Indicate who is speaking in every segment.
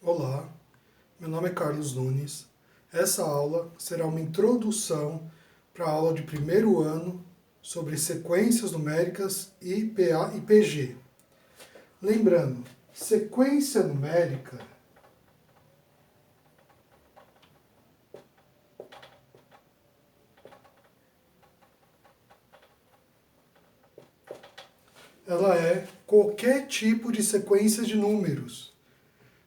Speaker 1: Olá, meu nome é Carlos Nunes. Essa aula será uma introdução para a aula de primeiro ano sobre sequências numéricas IPA e PG. Lembrando, sequência numérica ela é qualquer tipo de sequência de números.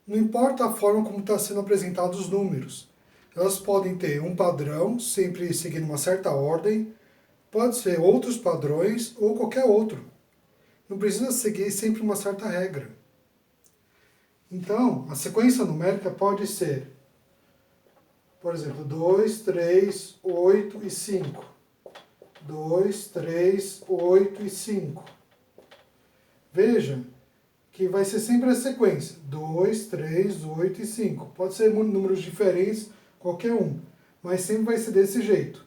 Speaker 1: Não importa a forma como está sendo apresentados os números. Elas podem ter um padrão, sempre seguindo uma certa ordem, pode ser outros padrões ou qualquer outro. Não precisa seguir sempre uma certa regra. Então, a sequência numérica pode ser, por exemplo, 2, 3, 8 e 5. 2, 3, 8 e 5. Veja que vai ser sempre a sequência. 2, 3, 8 e 5. Pode ser números diferentes, qualquer um, mas sempre vai ser desse jeito.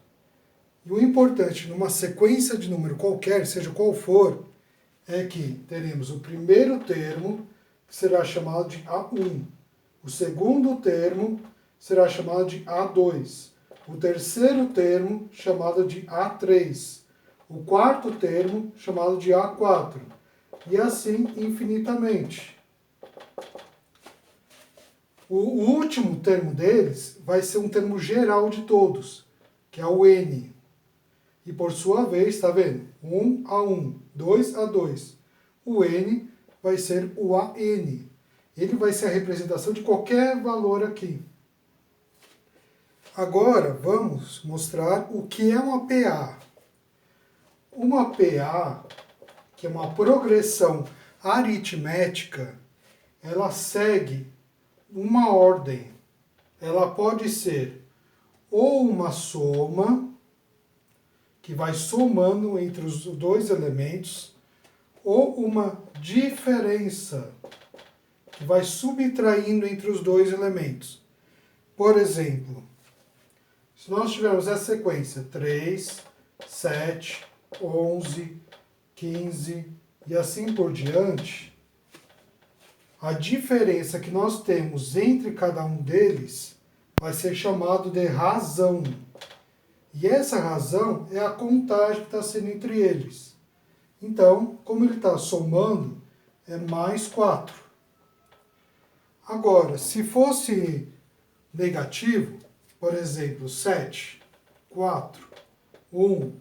Speaker 1: E o importante numa sequência de número qualquer, seja qual for, é que teremos o primeiro termo, que será chamado de A1. O segundo termo será chamado de A2. O terceiro termo, chamado de A3. O quarto termo, chamado de A4. E assim infinitamente. O último termo deles vai ser um termo geral de todos, que é o N. E por sua vez, está vendo? 1 a 1, 2 a 2. O N vai ser o AN. Ele vai ser a representação de qualquer valor aqui. Agora vamos mostrar o que é uma PA. Uma PA, que é uma progressão aritmética, ela segue uma ordem. Ela pode ser ou uma soma, que vai somando entre os dois elementos, ou uma diferença, que vai subtraindo entre os dois elementos. Por exemplo, se nós tivermos essa sequência 3, 7, 11, 15 e assim por diante, a diferença que nós temos entre cada um deles vai ser chamado de razão. E essa razão é a contagem que está sendo entre eles. Então, como ele está somando, é mais 4. Agora, se fosse negativo, por exemplo, 7, 4, 1,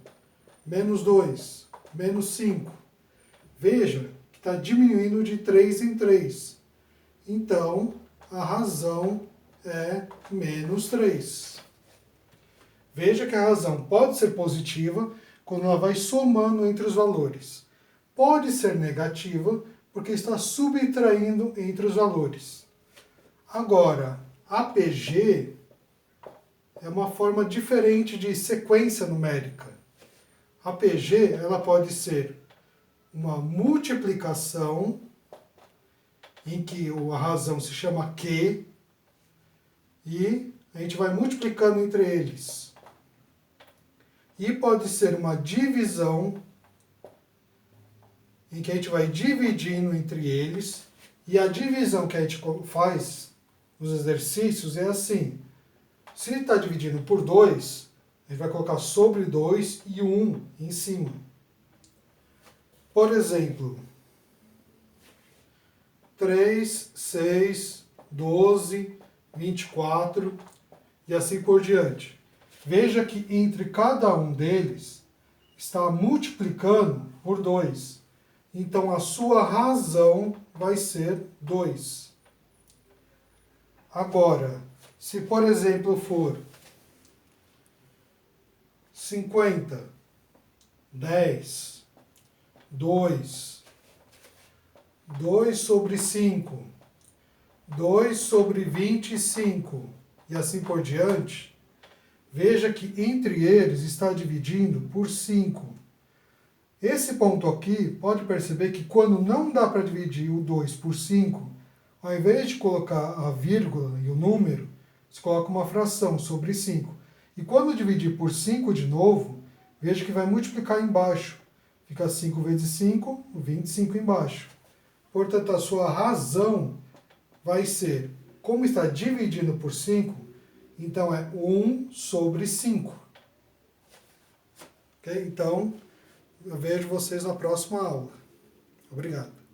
Speaker 1: menos 2, menos 5, veja que está diminuindo de 3 em 3. Então, a razão é menos 3. Veja que a razão pode ser positiva quando ela vai somando entre os valores. Pode ser negativa porque está subtraindo entre os valores. Agora, APG é uma forma diferente de sequência numérica. APG ela pode ser uma multiplicação, em que a razão se chama Q, e a gente vai multiplicando entre eles. E pode ser uma divisão, em que a gente vai dividindo entre eles, e a divisão que a gente faz nos exercícios é assim. Se ele está dividindo por 2, a gente vai colocar sobre 2 e 1 em cima. Por exemplo, 3, 6, 12, 24 e assim por diante. Veja que entre cada um deles está multiplicando por 2. Então a sua razão vai ser 2. Agora, se por exemplo for 50, 10, 2, 2 sobre 5, 2 sobre 25 e assim por diante, veja que entre eles está dividindo por 5. Esse ponto aqui, pode perceber que quando não dá para dividir o 2 por 5, ao invés de colocar a vírgula e o número, você coloca uma fração sobre 5. E quando dividir por 5 de novo, veja que vai multiplicar embaixo. Fica 5 vezes 5, 25 embaixo. Portanto, a sua razão vai ser Como está dividindo por 5, então é 1 sobre 5. Ok? Então, eu vejo vocês na próxima aula. Obrigado.